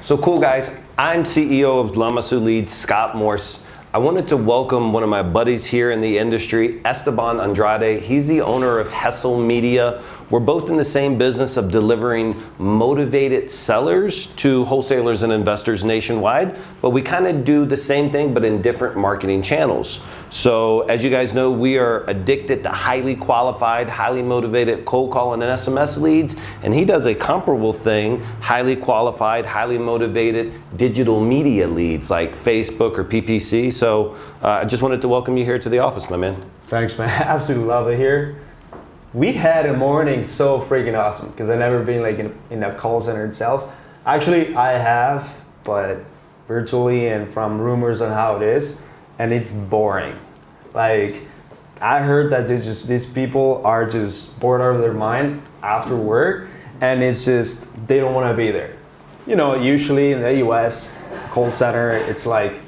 So cool, guys. I'm CEO of 𝒂💏💏 Scott Morse. I wanted to welcome one of my buddies here in the industry, Esteban Andrade. He's the owner of Hesel Media. We're both in the same business of delivering motivated sellers to wholesalers and investors nationwide, but we kind of do the same thing, but in different marketing channels. So as you guys know, we are addicted to highly qualified, highly motivated cold calling and SMS leads, and he does a comparable thing, highly qualified, highly motivated digital media leads like Facebook or PPC. So I just wanted to welcome you here to the office, my man. Thanks, man. Absolutely love it here. We had a morning so freaking awesome because I've never been like in a call center itself. Actually, I have, but virtually and from rumors on how it is, and it's boring. Like, I heard that these people are just bored out of their mind after work, and it's just, they don't want to be there. You know, usually in the US, call center, it's like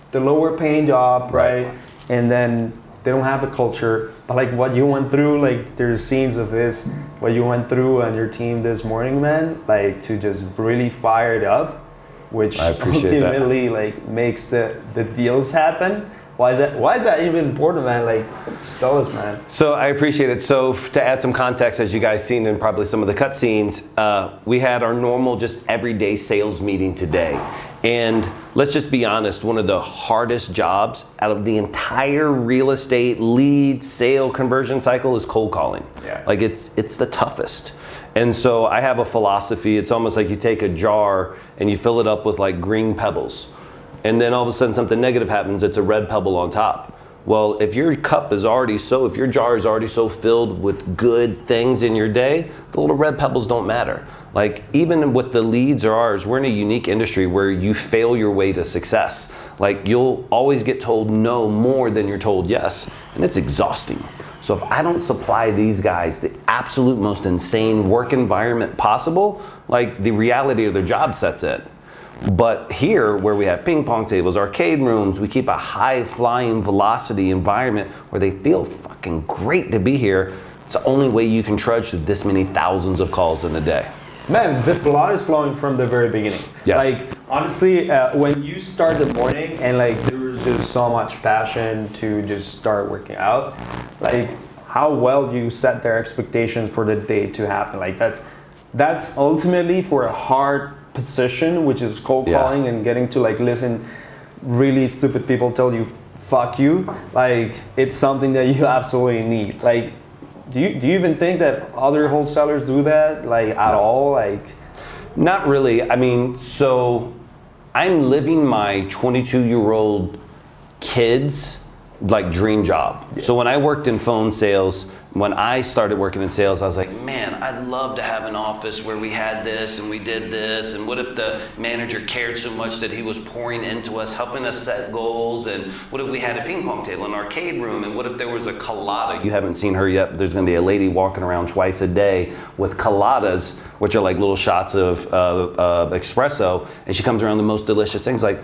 the lower paying job, right? And then they don't have the culture. But like what you went through, like there's scenes of this, what you went through on your team this morning, man, like to just really fire it up, which ultimately like makes the deals happen. Why is that even important, man? Like, just tell us, man. So I appreciate it. So to add some context, as you guys seen in probably some of the cut scenes, we had our normal just everyday sales meeting today. And let's just be honest, one of the hardest jobs out of the entire real estate lead sale conversion cycle is cold calling. Yeah. Like it's the toughest. And so I have a philosophy. It's almost like you take a jar and you fill it up with like green pebbles. And then all of a sudden something negative happens, it's a red pebble on top. Well, if your cup is already if your jar is already so filled with good things in your day, the little red pebbles don't matter. Like even with the leads or ours, we're in a unique industry where you fail your way to success. Like you'll always get told no more than you're told yes, and it's exhausting. So if I don't supply these guys the absolute most insane work environment possible, like the reality of their job sets in. But here, where we have ping pong tables, arcade rooms, we keep a high flying velocity environment where they feel fucking great to be here. It's the only way you can trudge through this many thousands of calls in a day. Man, the blood is flowing from the very beginning. Yes. Like, honestly, when you start the morning and like there was just so much passion to just start working out, like how well you set their expectations for the day to happen. Like that's ultimately for a hard position, which is cold calling and getting to like listen really stupid people tell you fuck you. Like it's something that you absolutely need. Like do you even think that other wholesalers do that like at all? Like not really. I mean, so I'm living my 22-year-old kid's like dream job. Yeah. So when I worked in phone sales, when I started working in sales, I was like, man, I'd love to have an office where we had this and we did this. And what if the manager cared so much that he was pouring into us, helping us set goals? And what if we had a ping pong table, an arcade room? And what if there was a colada? You haven't seen her yet, but there's gonna be a lady walking around twice a day with coladas, which are like little shots of espresso. And she comes around the most delicious things. Like,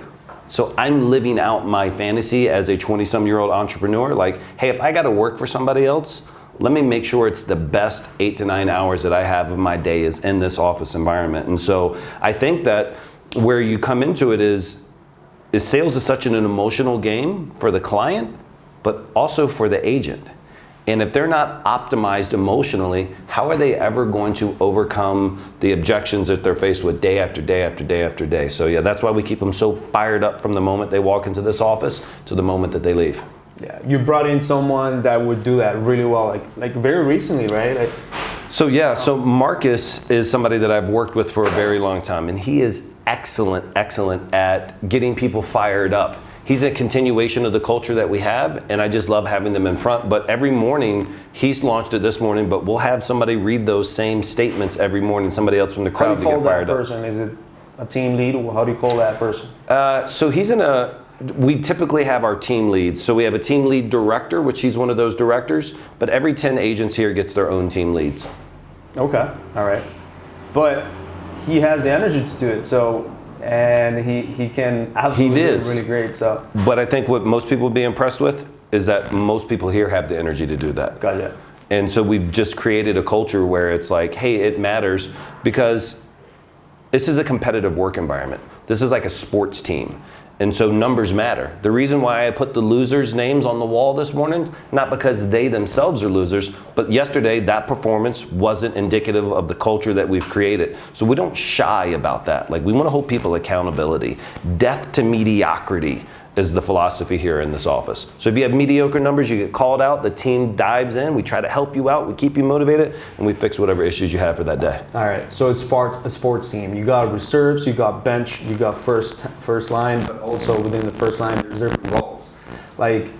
so I'm living out my fantasy as a 20-some-year-old entrepreneur. Like, hey, if I gotta work for somebody else, let me make sure it's the best 8 to 9 hours that I have of my day is in this office environment. And so I think that where you come into it is sales is such an emotional game for the client, but also for the agent. And if they're not optimized emotionally, how are they ever going to overcome the objections that they're faced with day after day after day after day? So yeah, that's why we keep them so fired up from the moment they walk into this office to the moment that they leave. Yeah, you brought in someone that would do that really well, like very recently, right? Like, so yeah, so Marcus is somebody that I've worked with for a very long time, and he is excellent at getting people fired up. He's a continuation of the culture that we have, and I just love having them in front. But every morning, he's launched it this morning, but we'll have somebody read those same statements every morning, somebody else from the crowd to get fired up. How do you call that person? Is it a team lead? How do you call that person? So he's we typically have our team leads. So we have a team lead director, which he's one of those directors, but every 10 agents here gets their own team leads. Okay, all right. But he has the energy to do it, so, and he can absolutely do it really great, so. But I think what most people would be impressed with is that most people here have the energy to do that. Gotcha. And so we've just created a culture where it's like, hey, it matters, because This is a competitive work environment. This is like a sports team. And so numbers matter. The reason why I put the losers' names on the wall this morning, not because they themselves are losers, but yesterday that performance wasn't indicative of the culture that we've created. So we don't shy about that. Like, we want to hold people accountability. Death to mediocrity is the philosophy here in this office. So if you have mediocre numbers, you get called out, the team dives in, we try to help you out, we keep you motivated, and we fix whatever issues you have for that day. All right, so it's a sports team. You got reserves, you got bench, you got first line, but also within the first line, there's different roles. Like,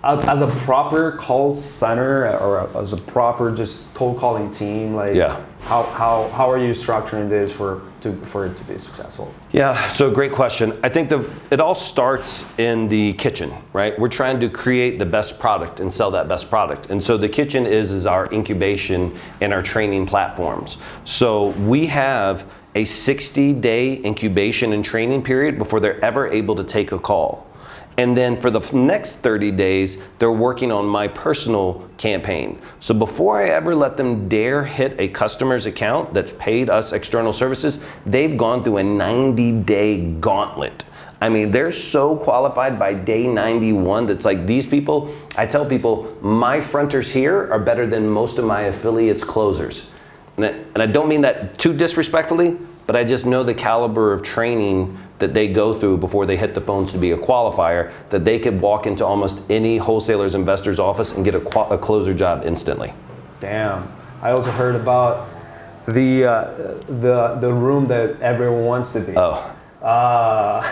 as a proper call center or as a proper just cold calling team, like, how are you structuring this for it to be successful? Yeah, so great question. I think it all starts in the kitchen, right? We're trying to create the best product and sell that best product. And so the kitchen is our incubation and our training platforms. So we have a 60-day incubation and training period before they're ever able to take a call. And then for the next 30 days, they're working on my personal campaign. So before I ever let them dare hit a customer's account that's paid us external services, they've gone through a 90-day gauntlet. I mean, they're so qualified by day 91 that's like, these people, I tell people, my fronters here are better than most of my affiliates' closers. And I don't mean that too disrespectfully, but I just know the caliber of training that they go through before they hit the phones to be a qualifier, that they could walk into almost any wholesaler's investor's office and get a closer job instantly. Damn. I also heard about the room that everyone wants to be. Oh.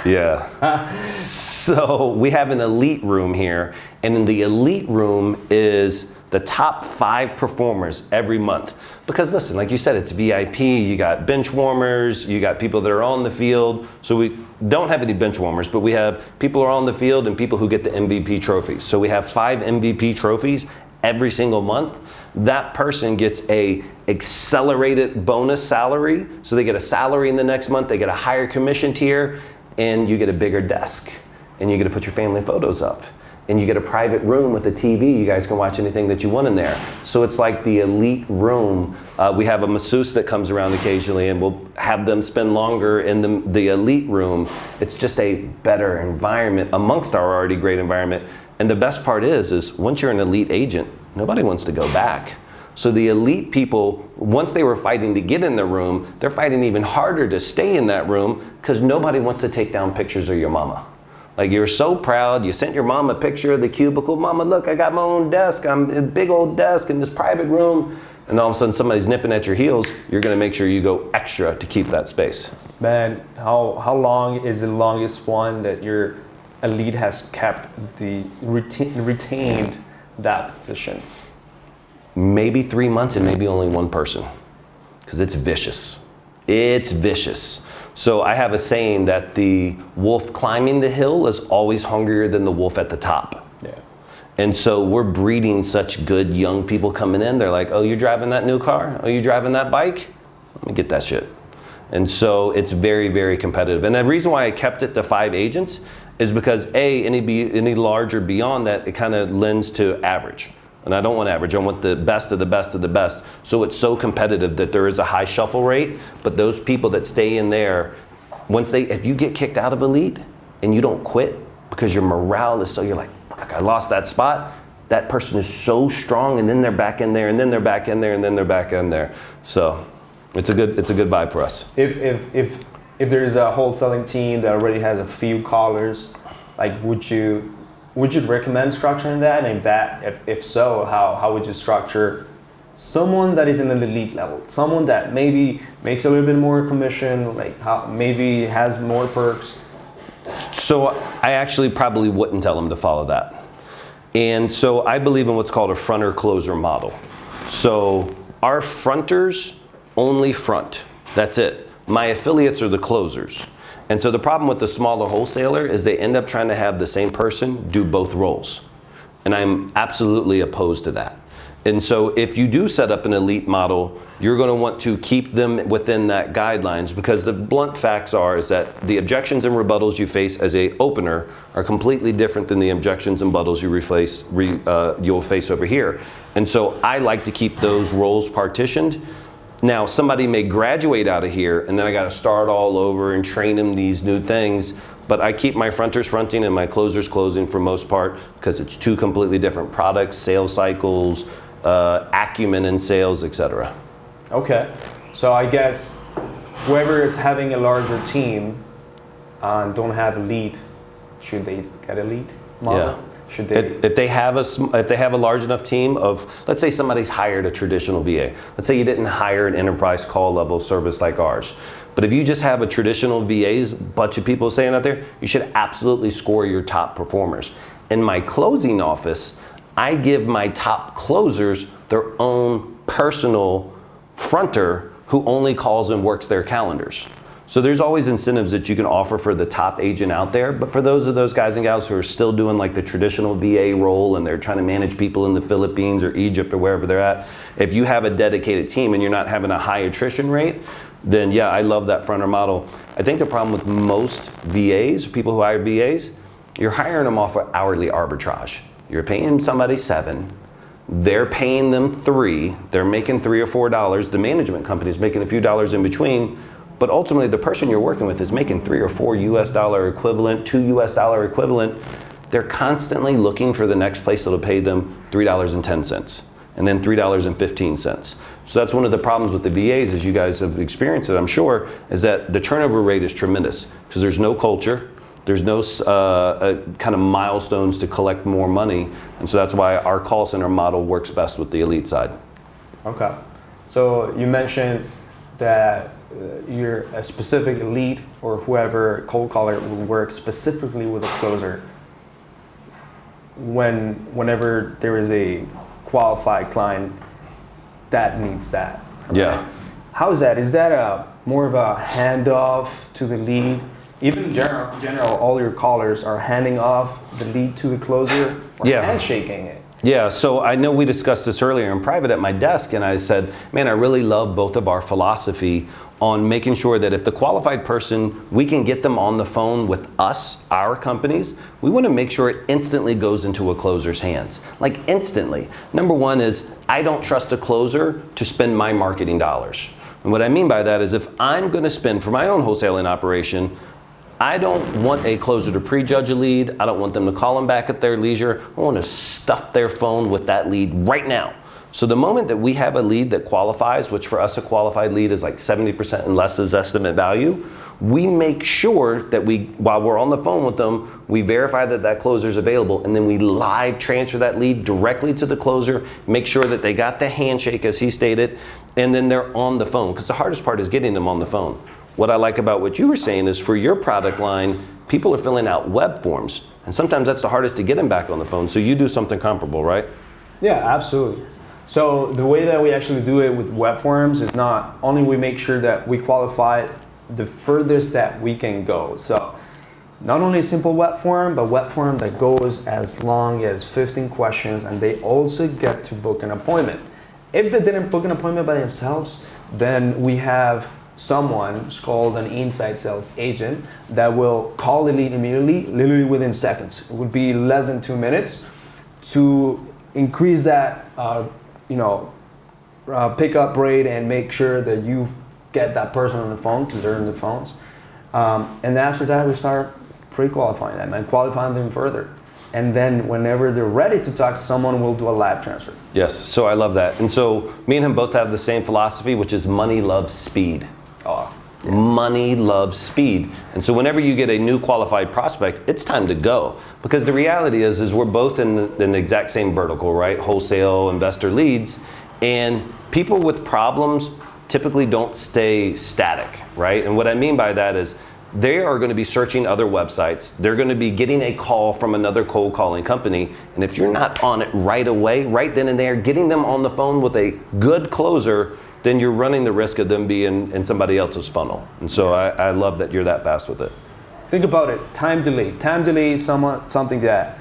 Yeah. So we have an elite room here, and in the elite room is the top 5 performers every month. Because listen, like you said, it's VIP, you got bench warmers, you got people that are on the field. So we don't have any bench warmers, but we have people who are on the field and people who get the MVP trophies. So we have 5 MVP trophies every single month. That person gets a accelerated bonus salary. So they get a salary in the next month, they get a higher commission tier, and you get a bigger desk, and you get to put your family photos up. And you get a private room with a TV. You guys can watch anything that you want in there. So it's like the elite room. We have a masseuse that comes around occasionally, and we'll have them spend longer in the elite room. It's just a better environment amongst our already great environment. And the best part is once you're an elite agent, nobody wants to go back. So the elite people, once they were fighting to get in the room, they're fighting even harder to stay in that room because nobody wants to take down pictures of your mama. Like, you're so proud, you sent your mom a picture of the cubicle. Mama, look, I got my own desk. I'm in a big old desk in this private room. And all of a sudden somebody's nipping at your heels. You're gonna make sure you go extra to keep that space. Man, how long is the longest one that your elite has kept retained that position? Maybe 3 months and maybe only one person. Because it's vicious. It's vicious. So I have a saying that the wolf climbing the hill is always hungrier than the wolf at the top. Yeah. And so we're breeding such good young people coming in. They're like, oh, you're driving that new car? Oh, you're driving that bike? Let me get that shit. And so it's very, very competitive. And the reason why I kept it to 5 agents is because any larger beyond that, it kind of lends to average. And I don't want average, I want the best of the best of the best. So it's so competitive that there is a high shuffle rate, but those people that stay in there, if you get kicked out of elite and you don't quit because your morale is so, you're like, fuck, I lost that spot, that person is so strong, and then they're back in there, and then they're back in there, and then they're back in there. So it's a good vibe for us. If there's a wholesaling team that already has a few callers, like, would you recommend structuring that? And if so, how would you structure someone that is in an elite level, someone that maybe makes a little bit more commission, like maybe has more perks? So I actually probably wouldn't tell them to follow that. And so I believe in what's called a fronter closer model. So our fronters only front. That's it. My affiliates are the closers. And so the problem with the smaller wholesaler is they end up trying to have the same person do both roles. And I'm absolutely opposed to that. And so if you do set up an elite model, you're going to want to keep them within that guidelines, because the blunt facts is that the objections and rebuttals you face as a opener are completely different than the objections and rebuttals you'll face over here. And so I like to keep those roles partitioned. Now, somebody may graduate out of here, and then I got to start all over and train them these new things. But I keep my fronters fronting and my closers closing for most part, because it's two completely different products, sales cycles, acumen in sales, etc. Okay, so I guess whoever is having a larger team and don't have a lead, should they get a lead model? Yeah. Should they? If they have a large enough team of, let's say somebody's hired a traditional VA. Let's say you didn't hire an enterprise call level service like ours. But if you just have a traditional VAs, bunch of people saying out there, you should absolutely score your top performers. In my closing office, I give my top closers their own personal fronter who only calls and works their calendars. So there's always incentives that you can offer for the top agent out there, but for those guys and gals who are still doing like the traditional VA role and they're trying to manage people in the Philippines or Egypt or wherever they're at, if you have a dedicated team and you're not having a high attrition rate, then yeah, I love that fronter model. I think the problem with most VAs, people who hire VAs, you're hiring them off of hourly arbitrage. You're paying somebody $7, they're paying them $3, they're making $3 or $4, the management company is making a few dollars in between, but ultimately the person you're working with is making $3 or $4 US dollar equivalent, $2 US dollar equivalent. They're constantly looking for the next place that'll pay them $3.10 and then $3.15. So that's one of the problems with the VAs, as you guys have experienced it, I'm sure, is that the turnover rate is tremendous because there's no culture, there's no kind of milestones to collect more money, and so that's why our call center model works best with the elite side. Okay, so you mentioned that you're a specific elite or whoever cold caller will work specifically with a closer whenever there is a qualified client that needs that. Right? Yeah. How is that? Is that more of a handoff to the lead? Even in general, all your callers are handing off the lead to the closer or handshaking it. Yeah, so I know we discussed this earlier in private at my desk, and I said, man, I really love both of our philosophy on making sure that if the qualified person, we can get them on the phone with us, our companies, we want to make sure it instantly goes into a closer's hands, like instantly. Number one is, I don't trust a closer to spend my marketing dollars. And what I mean by that is if I'm going to spend for my own wholesaling operation, I don't want a closer to prejudge a lead. I don't want them to call them back at their leisure. I want to stuff their phone with that lead right now. So the moment that we have a lead that qualifies, which for us a qualified lead is like 70% and less is estimate value, we make sure that while we're on the phone with them, we verify that that closer is available, and then we live transfer that lead directly to the closer, make sure that they got the handshake as he stated, and then they're on the phone. Because the hardest part is getting them on the phone. What I like about what you were saying is for your product line, people are filling out web forms. And sometimes that's the hardest to get them back on the phone. So you do something comparable, right? Yeah, absolutely. So the way that we actually do it with web forms is not only we make sure that we qualify the furthest that we can go. So not only a simple web form, but web form that goes as long as 15 questions, and they also get to book an appointment. If they didn't book an appointment by themselves, then we have someone who's called an inside sales agent that will call the lead immediately, literally within seconds. It would be less than 2 minutes to increase that pickup rate and make sure that you get that person on the phone because they're in the phones. And after that, we start pre-qualifying them and qualifying them further. And then whenever they're ready to talk to someone, we'll do a live transfer. Yes, so I love that. And so me and him both have the same philosophy, which is money loves speed. Oh, yes. Money loves speed. And so whenever you get a new qualified prospect, it's time to go. Because the reality is we're both in the exact same vertical, right? Wholesale, investor leads. And people with problems typically don't stay static, right? And what I mean by that is they are going to be searching other websites. They're going to be getting a call from another cold calling company. And if you're not on it right away, right then and there, getting them on the phone with a good closer, then you're running the risk of them being in somebody else's funnel. And so I love that you're that fast with it. Think about it, time delay. Time delay is something that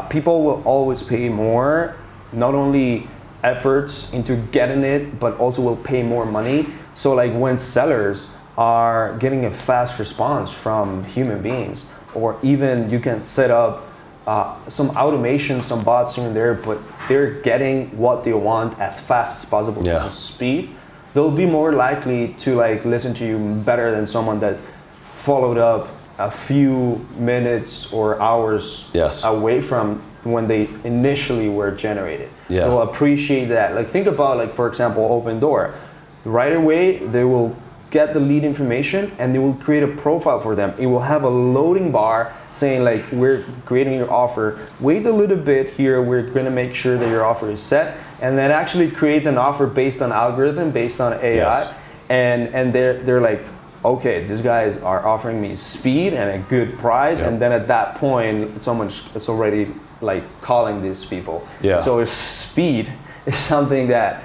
people will always pay more, not only efforts into getting it, but also will pay more money. So like when sellers are getting a fast response from human beings, or even you can set up some automation, some bots here and there, but they're getting what they want as fast as possible. Yeah. This is speed. they'll be more likely to like listen to you better than someone that followed up a few minutes or hours away from when they initially were generated. Yeah. They'll appreciate that. Like think about like, for example, Open Door. Right away, they will get the lead information and they will create a profile for them. It will have a loading bar saying like, we're creating your offer. Wait a little bit here. We're gonna make sure that your offer is set, and then actually create an offer based on algorithm, based on AI. Yes. And they're like, okay, these guys are offering me speed and a good price. Yep. And then at that point, it's already like calling these people. Yeah. So if speed is something that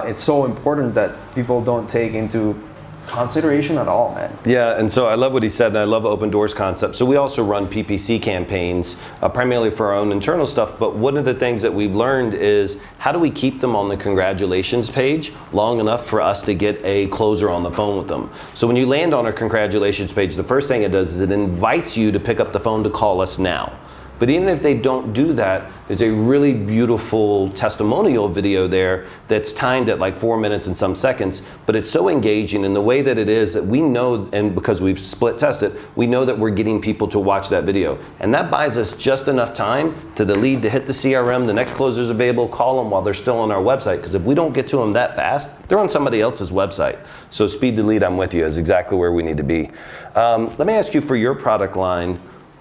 it's so important that people don't take into consideration at all, man. Yeah, and so I love what he said, and I love Open Doors concept. So we also run PPC campaigns, primarily for our own internal stuff, but one of the things that we've learned is how do we keep them on the congratulations page long enough for us to get a closer on the phone with them. So when you land on our congratulations page, the first thing it does is it invites you to pick up the phone to call us now. But even if they don't do that, there's a really beautiful testimonial video there that's timed at like 4 minutes and some seconds, but it's so engaging in the way that it is that we know, and because we've split tested, we know that we're getting people to watch that video. And that buys us just enough time to the lead to hit the CRM, the next closer's available, call them while they're still on our website. Because if we don't get to them that fast, they're on somebody else's website. So speed to lead, I'm with you, is exactly where we need to be. Let me ask you for your product line,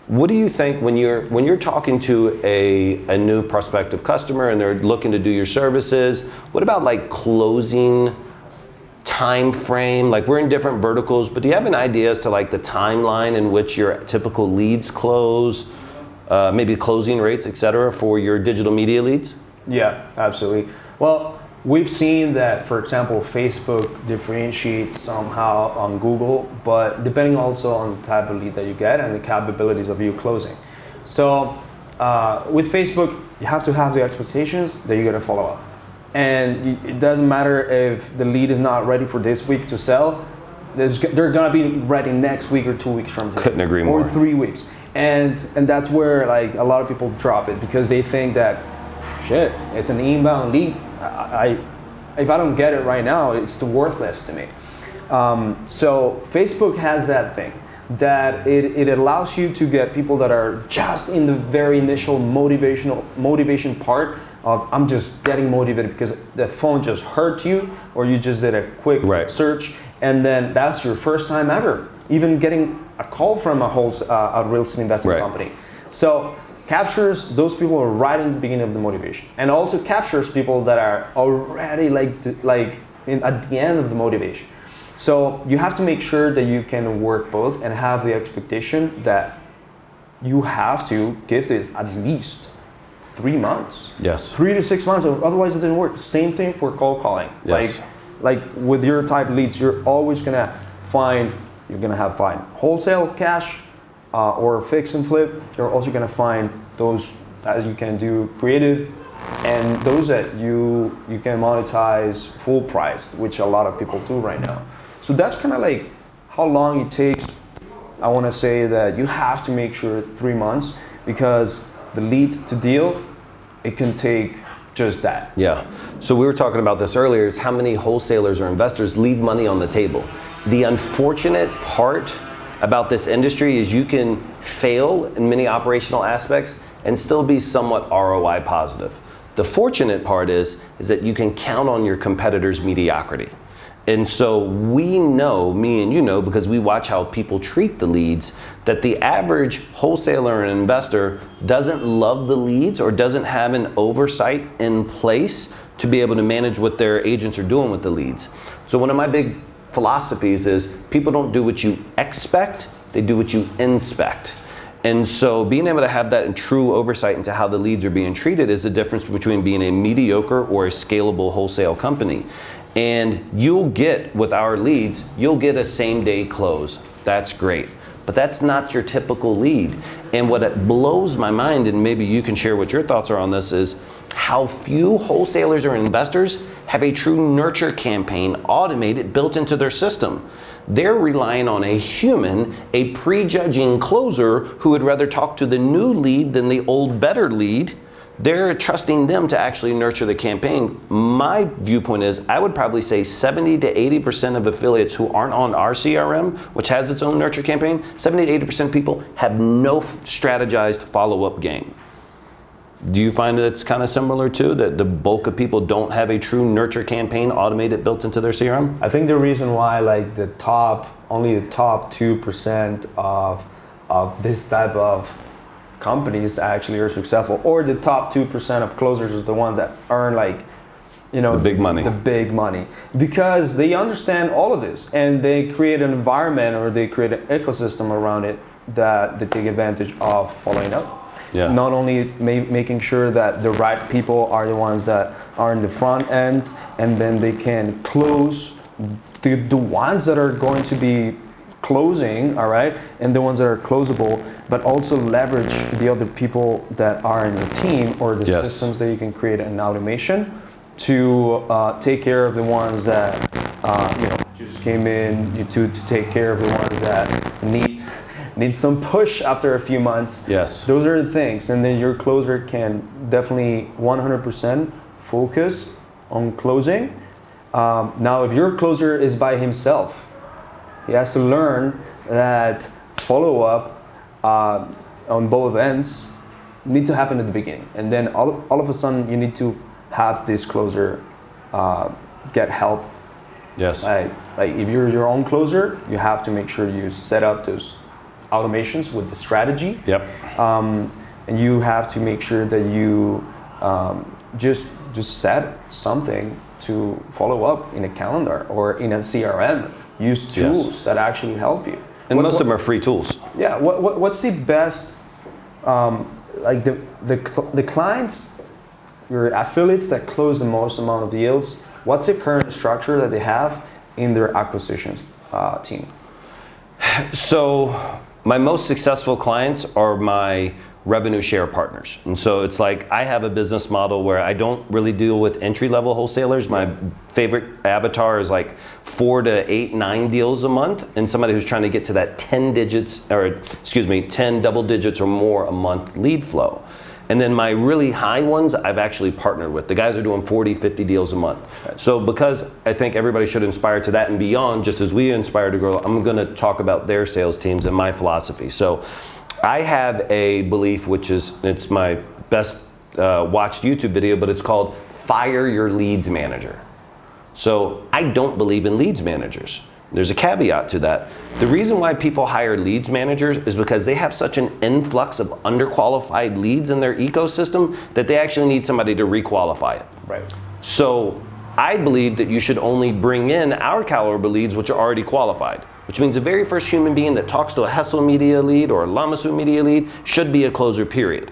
what do you think when you're talking to a new prospective customer and they're looking to do your services? What about like closing time frame? Like we're in different verticals, but do you have an idea as to like the timeline in which your typical leads close, maybe closing rates, et cetera, for your digital media leads? Yeah, absolutely. Well, we've seen that, for example, Facebook differentiates somehow on Google, but depending also on the type of lead that you get and the capabilities of you closing. So with Facebook, you have to have the expectations that you're gonna follow up. And it doesn't matter if the lead is not ready for this week to sell, they're gonna be ready next week or 2 weeks from today. Couldn't agree more. Or 3 weeks. And that's where like a lot of people drop it because they think that, shit, it's an inbound lead. If I don't get it right now, it's worthless to me. So Facebook has that thing that it allows you to get people that are just in the very initial motivation part of I'm just getting motivated because the phone just hurt you or you just did a quick search, and then that's your first time ever even getting a call from a real estate investment company. So captures those people right in the beginning of the motivation, and also captures people that are already at the end of the motivation. So you have to make sure that you can work both and have the expectation that you have to give this at least 3 months. Yes. 3 to 6 months, otherwise it didn't work. Same thing for cold calling. Yes. Like with your type leads, you're always gonna find wholesale cash, or fix and flip. You're also gonna find those that you can do creative, and those that you can monetize full price, which a lot of people do right now. So that's kind of like how long it takes. I want to say that you have to make sure 3 months, because the lead to deal, it can take just that. Yeah. So we were talking about this earlier, is how many wholesalers or investors leave money on the table. The unfortunate part about this industry is you can fail in many operational aspects and still be somewhat ROI positive. The fortunate part is that you can count on your competitors' mediocrity. And so we know, me and you know, because we watch how people treat the leads, that the average wholesaler and investor doesn't love the leads or doesn't have an oversight in place to be able to manage what their agents are doing with the leads. So one of my big philosophies is people don't do what you expect, they do what you inspect. And so being able to have that true oversight into how the leads are being treated is the difference between being a mediocre or a scalable wholesale company. And you'll get, with our leads, you'll get a same day close. That's great. But that's not your typical lead. And what it blows my mind, and maybe you can share what your thoughts are on this, is how few wholesalers or investors have a true nurture campaign automated, built into their system. They're relying on a human, a prejudging closer who would rather talk to the new lead than the old better lead they're trusting them to actually nurture the campaign. My viewpoint is I would probably say 70 to 80% of affiliates who aren't on our CRM, which has its own nurture campaign, 70 to 80% of people have no strategized follow-up game. Do you find that it's kind of similar too, that the bulk of people don't have a true nurture campaign automated built into their CRM? I think the reason why like only the top 2% of this type of companies actually are successful, or the top 2% of closers are the ones that earn like, you know, the big money, because they understand all of this and they create an environment or they create an ecosystem around it that they take advantage of following up. Yeah. Not only making sure that the right people are the ones that are in the front end, and then they can close the ones that are going to be closing, all right, and the ones that are closable, but also leverage the other people that are in the team or the systems that you can create an automation to take care of the ones that just came in, to take care of the ones that need some push after a few months. Yes. Those are the things, and then your closer can definitely 100% focus on closing. Now, if your closer is by himself, he has to learn that follow-up on both ends need to happen at the beginning. And then all of a sudden, you need to have this closer get help. Yes. Like if you're your own closer, you have to make sure you set up those automations with the strategy. Yep. And you have to make sure that you just set something to follow up in a calendar or in a CRM. Use tools that actually help you. And most of them are free tools. Yeah. What's the best, like the clients, your affiliates that close the most amount of deals? What's the current structure that they have in their acquisitions team? So my most successful clients are my revenue share partners. And so it's like I have a business model where I don't really deal with entry-level wholesalers. My favorite avatar is like 4 to 8, 9 deals a month, and somebody who's trying to get to that 10 double digits or more a month lead flow. And then my really high ones, I've actually partnered with. The guys are doing 40, 50 deals a month. So because I think everybody should aspire to that and beyond, just as we aspire to grow, I'm gonna talk about their sales teams and my philosophy. So I have a belief, which is, it's my best watched YouTube video, but it's called Fire Your Leads Manager. So I don't believe in leads managers. There's a caveat to that. The reason why people hire leads managers is because they have such an influx of underqualified leads in their ecosystem that they actually need somebody to requalify it. Right. So I believe that you should only bring in our caliber leads which are already qualified, which means the very first human being that talks to a Hesel media lead or a 𝑙amasu media lead should be a closer, period.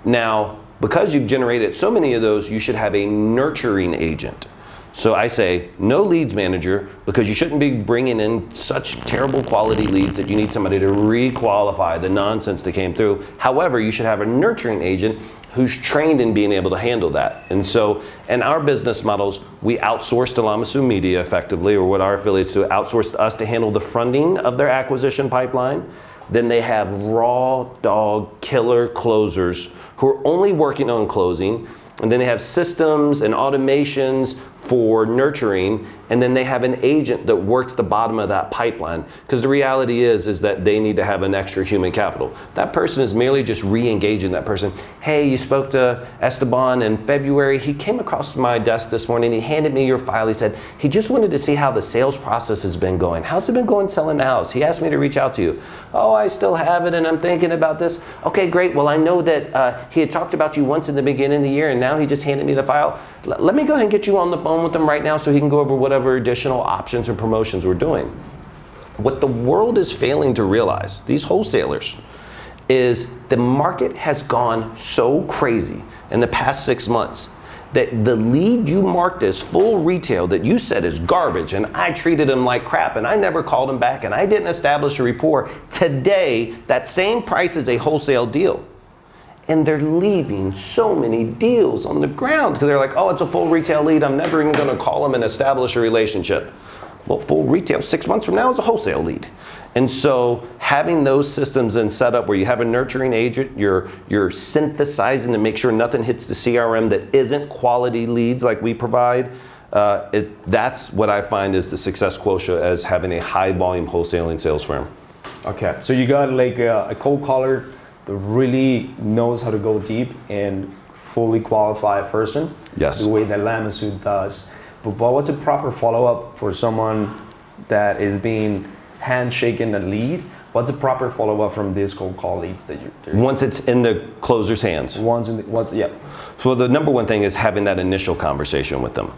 Now, because you've generated so many of those, you should have a nurturing agent. So I say no leads manager, because you shouldn't be bringing in such terrible quality leads that you need somebody to requalify the nonsense that came through. However, you should have a nurturing agent who's trained in being able to handle that. And so in our business models, we outsource to 𝑙amasu media effectively, or what our affiliates do, outsource to us to handle the fronting of their acquisition pipeline. Then they have raw dog killer closers who are only working on closing. And then they have systems and automations for nurturing, and then they have an agent that works the bottom of that pipeline. Because the reality is that they need to have an extra human capital. That person is merely just re-engaging that person. Hey, you spoke to Esteban in February. He came across my desk this morning. He handed me your file. He said he just wanted to see how the sales process has been going. How's it been going selling the house? He asked me to reach out to you. Oh, I still have it, and I'm thinking about this. Okay, great. Well, I know that he had talked about you once in the beginning of the year, and now he just handed me the file. Let me go ahead and get you on the phone with him right now so he can go over whatever additional options and promotions we're doing. What the world is failing to realize, these wholesalers, is the market has gone so crazy in the past 6 months that the lead you marked as full retail that you said is garbage, and I treated him like crap, and I never called him back, and I didn't establish a rapport, today that same price is a wholesale deal. And they're leaving so many deals on the ground because they're like, oh, it's a full retail lead. I'm never even going to call them and establish a relationship. Well, full retail 6 months from now is a wholesale lead. And so having those systems and set up where you have a nurturing agent, you're synthesizing to make sure nothing hits the CRM that isn't quality leads like we provide. That's what I find is the success quotient as having a high volume wholesaling sales firm. Okay, so you got like a cold caller that really knows how to go deep and fully qualify a person. Yes. The way that Lamasuit does. But what's a proper follow-up for someone that is being handshaken a lead? What's a proper follow-up from these cold call leads that you're Once it's in the closer's hands. Yeah. So the number one thing is having that initial conversation with them.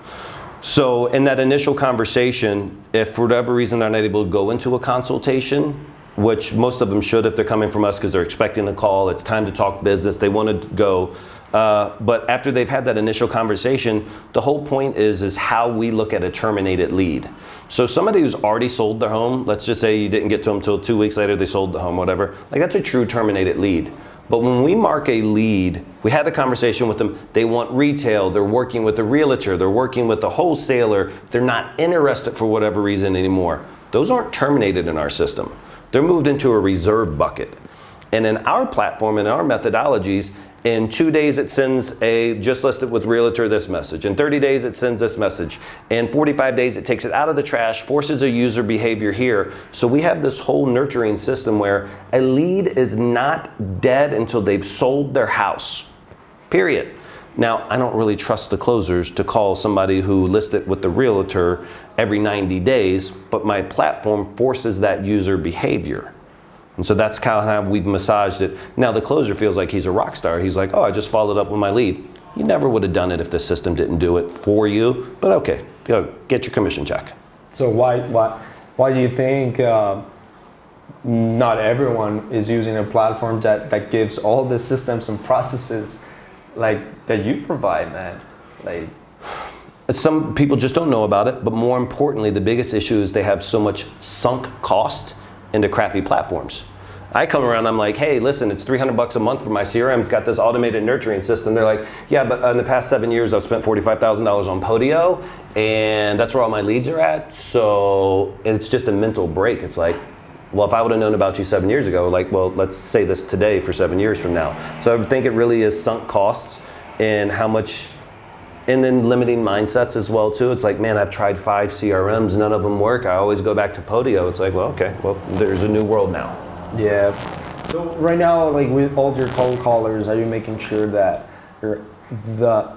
So in that initial conversation, if for whatever reason they're not able to go into a consultation, which most of them should if they're coming from us because they're expecting a call, it's time to talk business, they want to go. But after they've had that initial conversation, the whole point is how we look at a terminated lead. So somebody who's already sold their home, let's just say you didn't get to them until 2 weeks later, they sold the home, whatever, like that's a true terminated lead. But when we mark a lead, we had a conversation with them, they want retail, they're working with a realtor, they're working with a wholesaler, they're not interested for whatever reason anymore. Those aren't terminated in our system. They're moved into a reserve bucket. And in our platform, in our methodologies, in 2 days it sends a just listed with realtor this message. In 30 days it sends this message. In 45 days it takes it out of the trash, forces a user behavior here. So we have this whole nurturing system where a lead is not dead until they've sold their house, period. Now, I don't really trust the closers to call somebody who listed with the realtor every 90 days, but my platform forces that user behavior. And so that's kind of how we've massaged it. Now the closer feels like he's a rock star. He's like, oh, I just followed up with my lead. You never would have done it if the system didn't do it for you, but okay, go get your commission check. So why do you think not everyone is using a platform that gives all the systems and processes like that you provide, man? Like, some people just don't know about it, but more importantly, the biggest issue is they have so much sunk cost into crappy platforms. I come around, I'm like, hey, listen, it's $300 a month for my CRM. It's got this automated nurturing system. They're like, yeah, but in the past 7 years, I've spent $45,000 on Podio, and that's where all my leads are at. So it's just a mental break. It's like, well, if I would have known about you 7 years ago, like, well, let's say this today for 7 years from now. So I think it really is sunk costs and how much, and then limiting mindsets as well too. It's like, man, I've tried 5 CRMs, none of them work. I always go back to Podio. It's like, well, okay, well, there's a new world now. yeah. So right now, like with all your cold callers, are you making sure that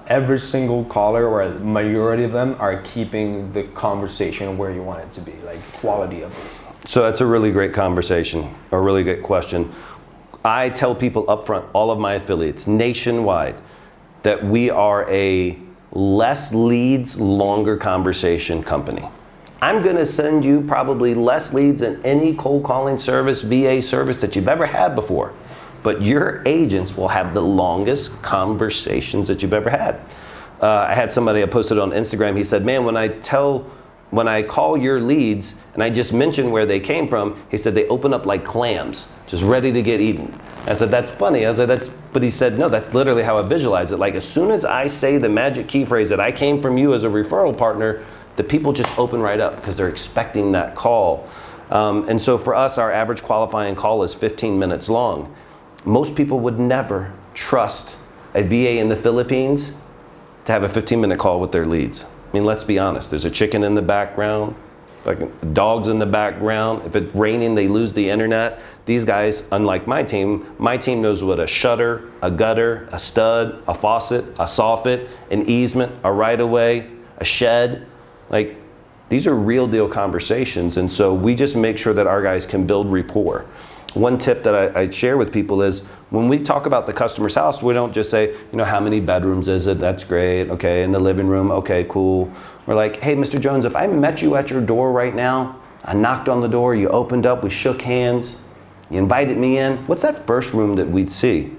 every single caller or a majority of them are keeping the conversation where you want it to be, like quality of this? So that's a really great conversation, a really good question. I tell people up front, all of my affiliates nationwide, that we are a less leads, longer conversation company. I'm gonna send you probably less leads than any cold calling service, VA service that you've ever had before. But your agents will have the longest conversations that you've ever had. I had somebody, I posted on Instagram, he said, man, when I call your leads and I just mention where they came from, he said they open up like clams, just ready to get eaten. I said, that's funny. I said, but he said, no, that's literally how I visualize it. Like as soon as I say the magic key phrase that I came from you as a referral partner, the people just open right up because they're expecting that call. And so for us, our average qualifying call is 15 minutes long. Most people would never trust a VA in the Philippines to have a 15-minute call with their leads. I mean, let's be honest. There's a chicken in the background, like dogs in the background. If it's raining, they lose the internet. These guys, unlike my team knows what a shutter, a gutter, a stud, a faucet, a soffit, an easement, a right-of-way, a shed. Like, these are real deal conversations. And so we just make sure that our guys can build rapport. One tip that I share with people is when we talk about the customer's house, we don't just say, you know, how many bedrooms is it? That's great. Okay, in the living room. Okay, cool. We're like, hey, Mr. Jones, if I met you at your door right now, I knocked on the door, you opened up, we shook hands, you invited me in, what's that first room that we'd see?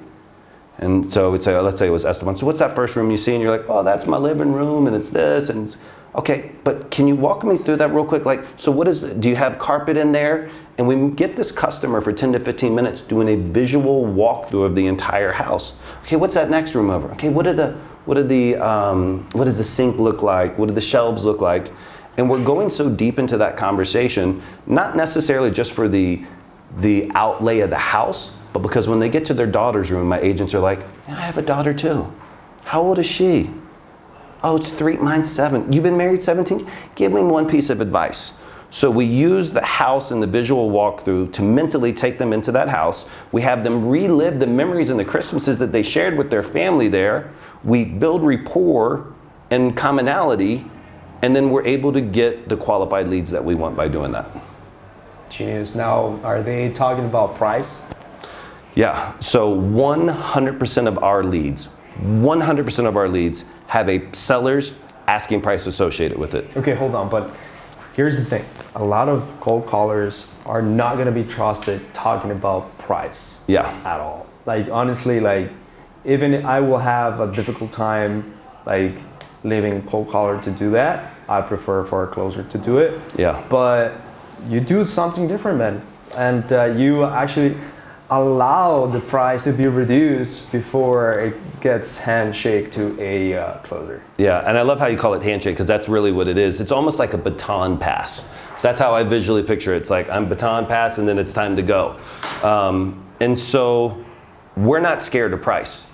And so we'd say, oh, let's say it was Esteban. So what's that first room you see? And you're like, oh, that's my living room, and it's this, and it's, okay, but can you walk me through that real quick? Like, so what is, do you have carpet in there? And we get this customer for 10 to 15 minutes doing a visual walkthrough of the entire house. Okay, what's that next room over? Okay, what does the sink look like? What do the shelves look like? And we're going so deep into that conversation, not necessarily just for the outlay of the house, but because when they get to their daughter's room, my agents are like, I have a daughter too. How old is she? Oh, it's 3, mine's 7. You've been married 17? Give me one piece of advice. So we use the house and the visual walkthrough to mentally take them into that house. We have them relive the memories and the Christmases that they shared with their family there. We build rapport and commonality, and then we're able to get the qualified leads that we want by doing that. Genius. Now, are they talking about price? Yeah, so 100% of our leads, 100% of our leads have a seller's asking price associated with it. Okay, hold on, but here's the thing. A lot of cold callers are not gonna be trusted talking about price. Yeah. At all. Like, honestly, like, even I will have a difficult time, like, leaving cold caller to do that. I prefer for a closer to do it. Yeah. But you do something different, man. And you actually allow the price to be reduced before it gets handshake to a closer. Yeah, and I love how you call it handshake, because that's really what it is. It's almost like a baton pass. So that's how I visually picture it. It's like I'm baton pass and then it's time to go. And so we're not scared of price.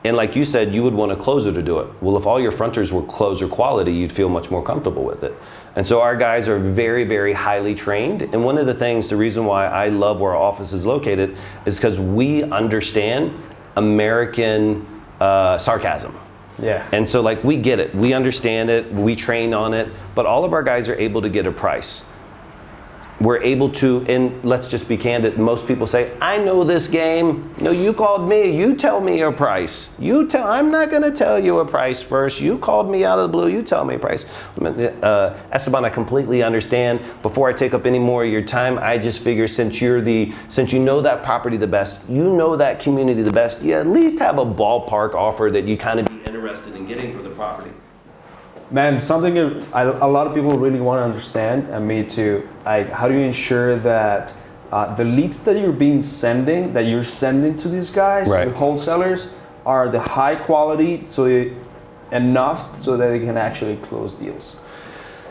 And like you said, you would want a closer to do it. Well, if all your fronters were closer quality, you'd feel much more comfortable with it. And so our guys are very, very highly trained. And one of the things, the reason why I love where our office is located is because we understand American sarcasm. Yeah. And so like we get it, we understand it, we train on it, but all of our guys are able to get a price. We're able to, and let's just be candid, most people say, I know this game. No, you called me, you tell me your price. I'm not gonna tell you a price first. You called me out of the blue, you tell me a price. Esteban, I completely understand. Before I take up any more of your time, I just figure since you know that property the best, you know that community the best, you at least have a ballpark offer that you kind of be interested in getting for the property. Man, something a lot of people really want to understand, and me too, like, how do you ensure that the leads that you're sending to these guys, right, the wholesalers, are the high quality, enough so that they can actually close deals?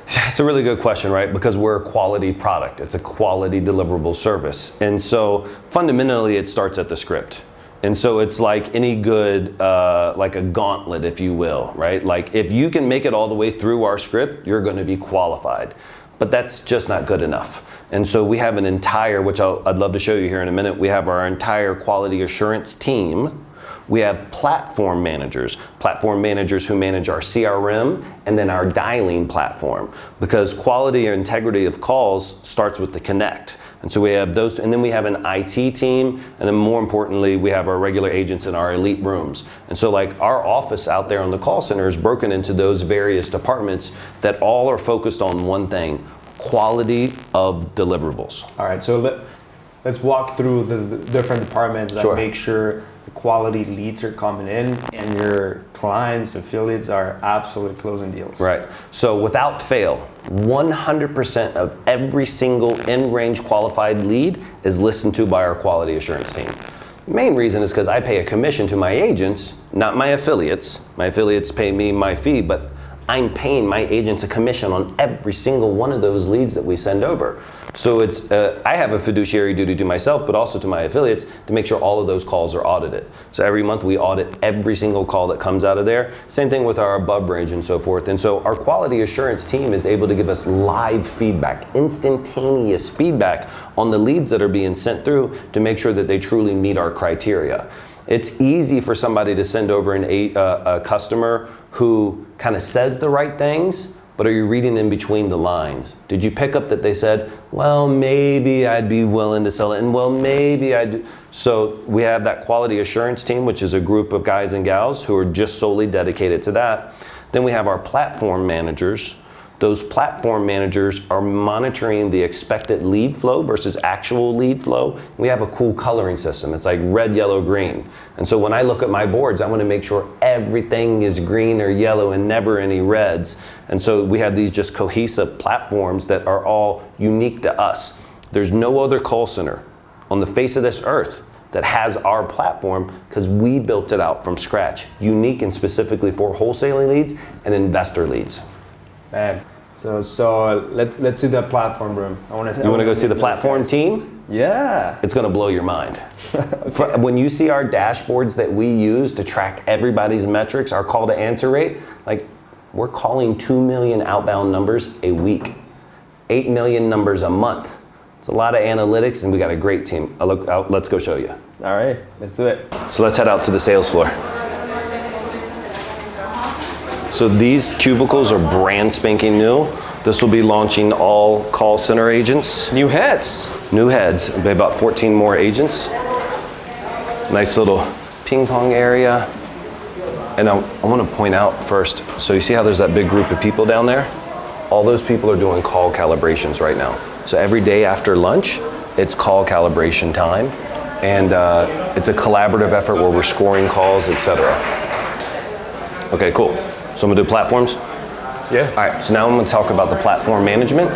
It's a really good question, right? Because we're a quality product. It's a quality deliverable service. And so fundamentally it starts at the script. And so it's like any good, like a gauntlet, if you will, right? Like if you can make it all the way through our script, you're going to be qualified. But that's just not good enough. And so we have an entire, which I'd love to show you here in a minute, we have our entire quality assurance team. We have platform managers who manage our CRM and then our dialing platform, because quality or integrity of calls starts with the connect. And so we have those, and then we have an IT team, and then more importantly, we have our regular agents in our elite rooms. And so like our office out there on the call center is broken into those various departments that all are focused on one thing: quality of deliverables. All right, so let's walk through the different departments that make sure the quality leads are coming in and your clients, affiliates are absolutely closing deals. Right. So without fail, 100% of every single in-range qualified lead is listened to by our quality assurance team. The main reason is because I pay a commission to my agents, not my affiliates. My affiliates pay me my fee, but I'm paying my agents a commission on every single one of those leads that we send over. So it's I have a fiduciary duty to myself, but also to my affiliates, to make sure all of those calls are audited. So every month we audit every single call that comes out of there. Same thing with our above range and so forth. And so our quality assurance team is able to give us live feedback, instantaneous feedback on the leads that are being sent through to make sure that they truly meet our criteria. It's easy for somebody to send over a customer who kind of says the right things, but are you reading in between the lines? Did you pick up that they said, well, maybe I'd be willing to sell it, and well, maybe I'd. So we have that quality assurance team, which is a group of guys and gals who are just solely dedicated to that. Then we have our platform managers. Those platform managers are monitoring the expected lead flow versus actual lead flow. We have a cool coloring system. It's like red, yellow, green. And so when I look at my boards, I want to make sure everything is green or yellow and never any reds. And so we have these just cohesive platforms that are all unique to us. There's no other call center on the face of this earth that has our platform, because we built it out from scratch, unique and specifically for wholesaling leads and investor leads. Man, it's So let's see that platform room. You want to go see the platform team? Yeah. It's going to blow your mind. When you see our dashboards that we use to track everybody's metrics, our call to answer rate, like we're calling 2 million outbound numbers a week, 8 million numbers a month. It's a lot of analytics, and we got a great team. Let's go show you. All right, let's do it. So let's head out to the sales floor. So these cubicles are brand spanking new. This will be launching all call center agents. New heads. New heads, it'll be about 14 more agents. Nice little ping pong area. And I want to point out first, so you see how there's that big group of people down there? All those people are doing call calibrations right now. So every day after lunch, it's call calibration time. And it's a collaborative effort where we're scoring calls, etc. Okay, cool. So I'm gonna do platforms? Yeah. All right, so now I'm gonna talk about the platform management.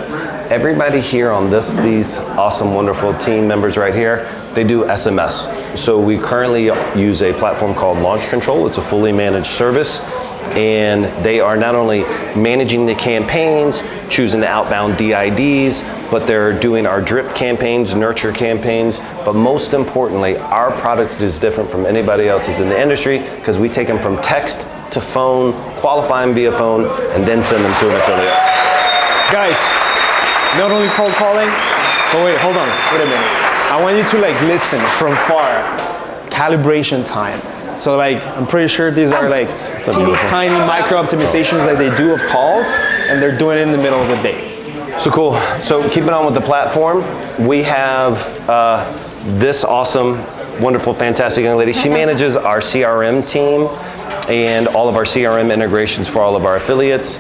Everybody here on these awesome, wonderful team members right here, they do SMS. So we currently use a platform called Launch Control. It's a fully managed service. And they are not only managing the campaigns, choosing the outbound DIDs, but they're doing our drip campaigns, nurture campaigns. But most importantly, our product is different from anybody else's in the industry because we take them from text to phone, qualify them via phone, and then send them to an affiliate. Guys, not only cold calling, but wait, hold on, wait a minute. I want you to like listen from far. Calibration time. So like, I'm pretty sure these are like teeny tiny micro optimizations that they do of calls, and they're doing it in the middle of the day. So cool. So keeping on with the platform, we have this awesome, wonderful, fantastic young lady. She manages our CRM team and all of our CRM integrations for all of our affiliates.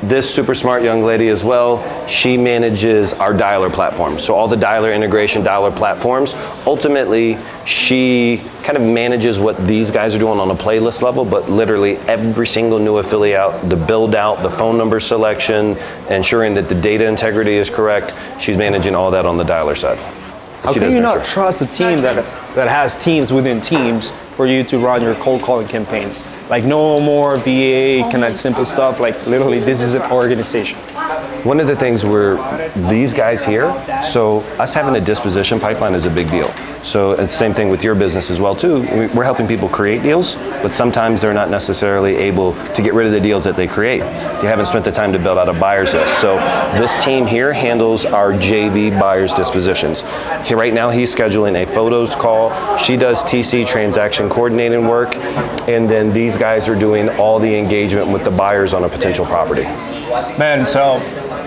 This super smart young lady as well, she manages our dialer platform. So all the dialer integration, dialer platforms. Ultimately, she kind of manages what these guys are doing on a playlist level, but literally every single new affiliate, the build out, the phone number selection, ensuring that the data integrity is correct. She's managing all that on the dialer side. How can you not trust a team that has teams within teams for you to run your cold calling campaigns? Like no more VA kind of simple stuff, like literally this is an organization. One of the things where these guys here, so us having a disposition pipeline is a big deal. So it's the same thing with your business as well too. We're helping people create deals, but sometimes they're not necessarily able to get rid of the deals that they create. They haven't spent the time to build out a buyer's list. So this team here handles our JV buyers dispositions. Right now he's scheduling a photos call. She does TC transaction coordinating work, and then these guys are doing all the engagement with the buyers on a potential property. Man, so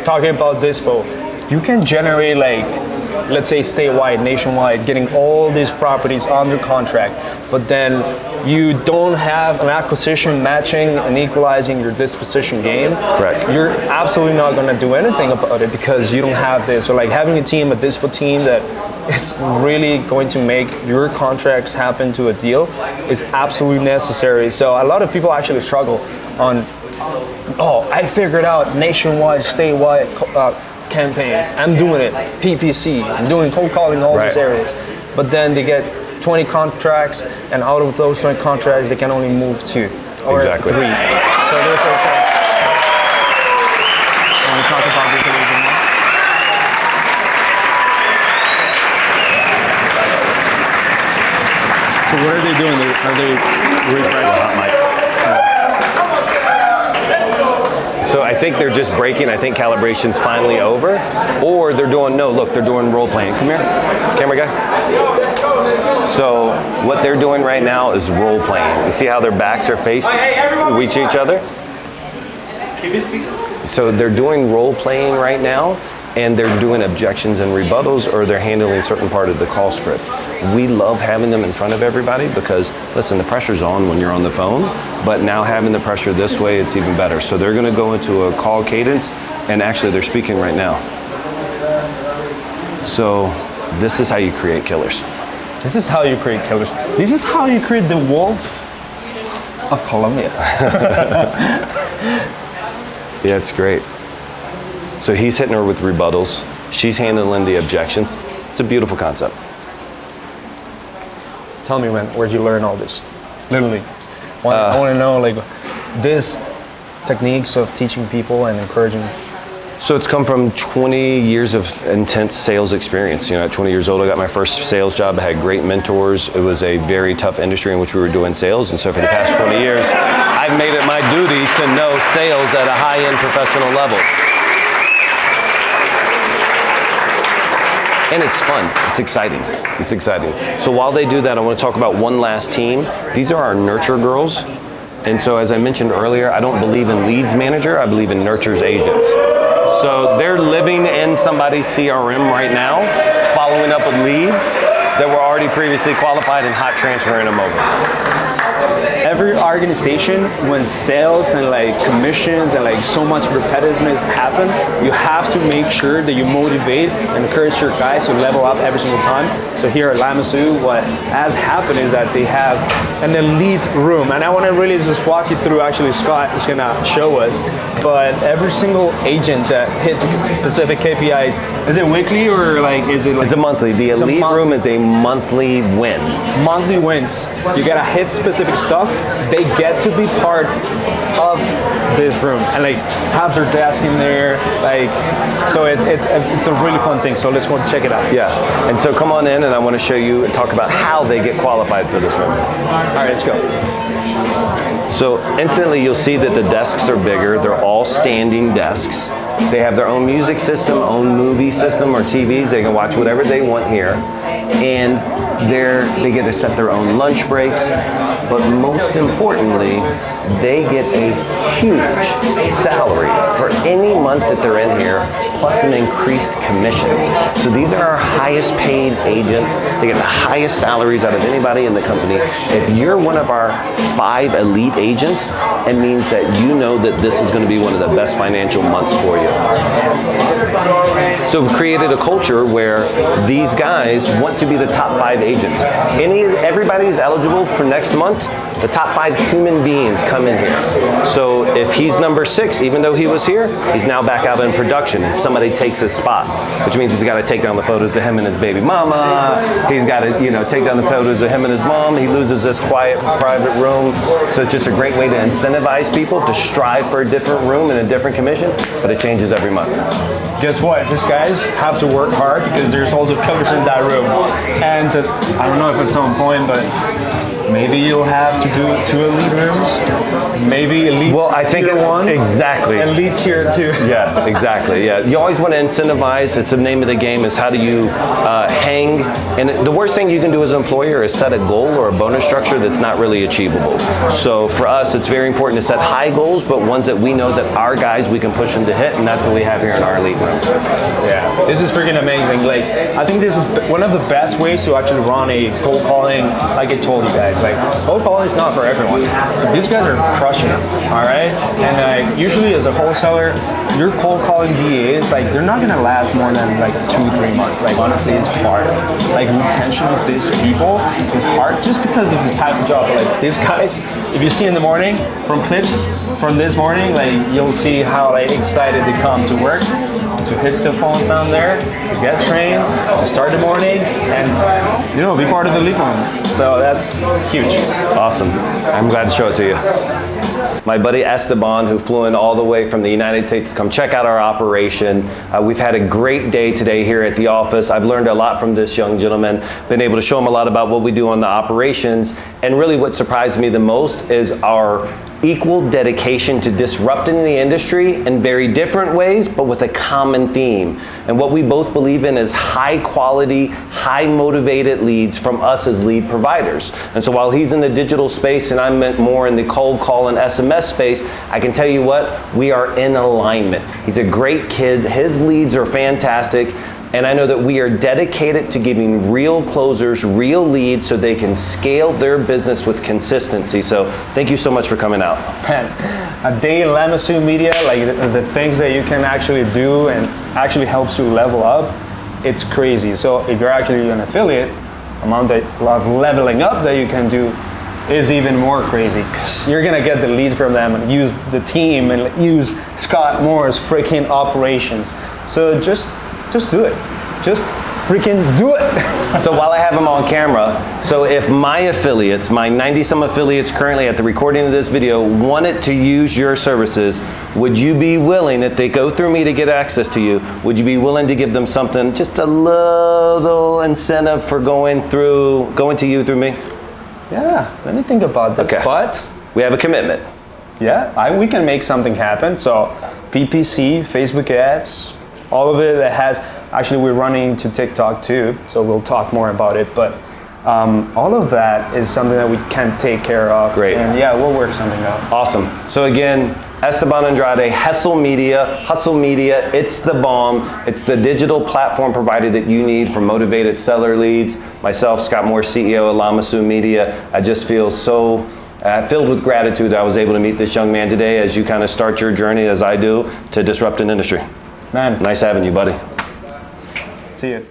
talking about Dispo, you can generate like, let's say statewide, nationwide, getting all these properties under contract, but then you don't have an acquisition matching and equalizing your disposition game. Correct. You're absolutely not going to do anything about it because you don't have this. So like having a team, a Dispo team that is really going to make your contracts happen to a deal is absolutely necessary. So a lot of people actually struggle on, oh, I figured out nationwide, statewide campaigns. I'm doing it, PPC, I'm doing cold calling in all these areas. But then they get 20 contracts, and out of those 20 contracts, they can only move 2 or 3. So those are things. Want to talk about this a little bit more? So what are they doing? Are they rewriting? So I think they're just breaking. I think calibration's finally over, or they're doing, no, look, they're doing role playing. Come here, camera guy. So what they're doing right now is role playing. You see how their backs are facing each other? So they're doing role playing right now, and they're doing objections and rebuttals, or they're handling a certain part of the call script. We love having them in front of everybody because, listen, the pressure's on when you're on the phone, but now having the pressure this way, it's even better. So they're gonna go into a call cadence, and actually they're speaking right now. So this is how you create killers. This is how you create killers. This is how you create the wolf of Colombia. Yeah, it's great. So he's hitting her with rebuttals. She's handling the objections. It's a beautiful concept. Tell me, man, where'd you learn all this? Literally. I want to know, like, this techniques of teaching people and encouraging? So it's come from 20 years of intense sales experience. At 20 years old, I got my first sales job. I had great mentors. It was a very tough industry in which we were doing sales. And so for the past 20 years, I've made it my duty to know sales at a high-end professional level. And it's fun. It's exciting. It's exciting. So while they do that, I want to talk about one last team. These are our nurture girls. And so as I mentioned earlier, I don't believe in leads manager. I believe in nurtures agents. So they're living in somebody's CRM right now, following up with leads that were already previously qualified and hot transferring them over. Every organization, when sales and like commissions and like so much repetitiveness happen, you have to make sure that you motivate and encourage your guys to level up every single time. So here at 𝒂𝒂𝒂𝒏, what has happened is that they have an elite room, and I want to really just walk you through. Actually, Scott is gonna show us, but every single agent that hits specific KPIs, is it weekly or like is it? Like, it's a monthly. The elite room is a monthly win. Monthly wins. You gotta hit specific stuff. They get to be part of this room and like have their desk in there, like, so it's a really fun thing. So let's go check it out. Yeah, and so come on in, and I want to show you and talk about how they get qualified for this room. All right, let's go. So instantly you'll see that the desks are bigger. They're all standing desks. They have their own music system, own movie system or TVs. They can watch whatever they want here. And they get to set their own lunch breaks. But most importantly, they get a huge salary for any month that they're in here, plus an increased commissions. So these are our highest paid agents. They get the highest salaries out of anybody in the company. If you're one of our 5 elite agents, it means that you know that this is going to be one of the best financial months for you. So we've created a culture where these guys want to be the top 5 agents. Everybody is eligible for next month. The top 5 human beings come in here. So if he's number 6, even though he was here, he's now back out in production and somebody takes his spot, which means he's got to take down the photos of him and his baby mama. He's got to, take down the photos of him and his mom. He loses this quiet, private room. So it's just a great way to incentivize people to strive for a different room and a different commission, but it changes every month. Guess what? These guys have to work hard because there's also commission in that room. And I don't know if it's on point, but maybe you'll have to do 2 elite rooms, maybe elite tier 1. Exactly. Elite tier 2. Yes, exactly. Yeah, you always want to incentivize. It's the name of the game. Is how do you hang? And the worst thing you can do as an employer is set a goal or a bonus structure that's not really achievable. So for us, it's very important to set high goals, but ones that we know that our guys we can push them to hit, and that's what we have here in our elite room. Yeah, this is freaking amazing. Like, I think this is one of the best ways to actually run a cold calling. Like I told you guys. Like, cold calling is not for everyone. But these guys are crushing it, all right? And usually as a wholesaler, your cold calling VAs, like, they're not gonna last more than like 2-3 months. Like, honestly, it's hard. Like, retention of these people is hard just because of the type of job. Like, these guys, if you see in the morning, from clips from this morning, like, you'll see how like excited they come to work, to hit the phones down there, to get trained, to start the morning, and be part of the lead room. So that's huge. Awesome. I'm glad to show it to you. My buddy Esteban, who flew in all the way from the United States to come check out our operation. We've had a great day today here at the office. I've learned a lot from this young gentleman, been able to show him a lot about what we do on the operations. And really what surprised me the most is our equal dedication to disrupting the industry in very different ways, but with a common theme. And what we both believe in is high quality, high motivated leads from us as lead providers. And so while he's in the digital space and I'm more in the cold call and SMS space, I can tell you what, we are in alignment. He's a great kid, his leads are fantastic. And I know that we are dedicated to giving real closers, real leads, so they can scale their business with consistency. So thank you so much for coming out. Man, a day in 𝒂𝒂𝒂𝒏 media, like the things that you can actually do and actually helps you level up, it's crazy. So if you're actually an affiliate, amount of leveling up that you can do is even more crazy, because you're gonna get the leads from them and use the team and use Scott Moore's freaking operations. So just do it. Just freaking do it. So while I have them on camera, so if my affiliates, my 90-some affiliates currently at the recording of this video wanted to use your services, would you be willing, if they go through me to get access to you, would you be willing to give them something, just a little incentive for going to you through me? Yeah, let me think about this. Okay. But we have a commitment. yeah, we can make something happen. So PPC, Facebook ads, all of it that has, actually we're running to TikTok too, so we'll talk more about it. But all of that is something that we can take care of. Great. And yeah, we'll work something out. Awesome. So again, Esteban Andrade, Hustle Media, it's the bomb. It's the digital platform provider that you need for motivated seller leads. Myself, Scott Moore, CEO of Llama Media. I just feel so filled with gratitude that I was able to meet this young man today as you kind of start your journey, as I do, to disrupt an industry. Man. Nice having you, buddy. See you.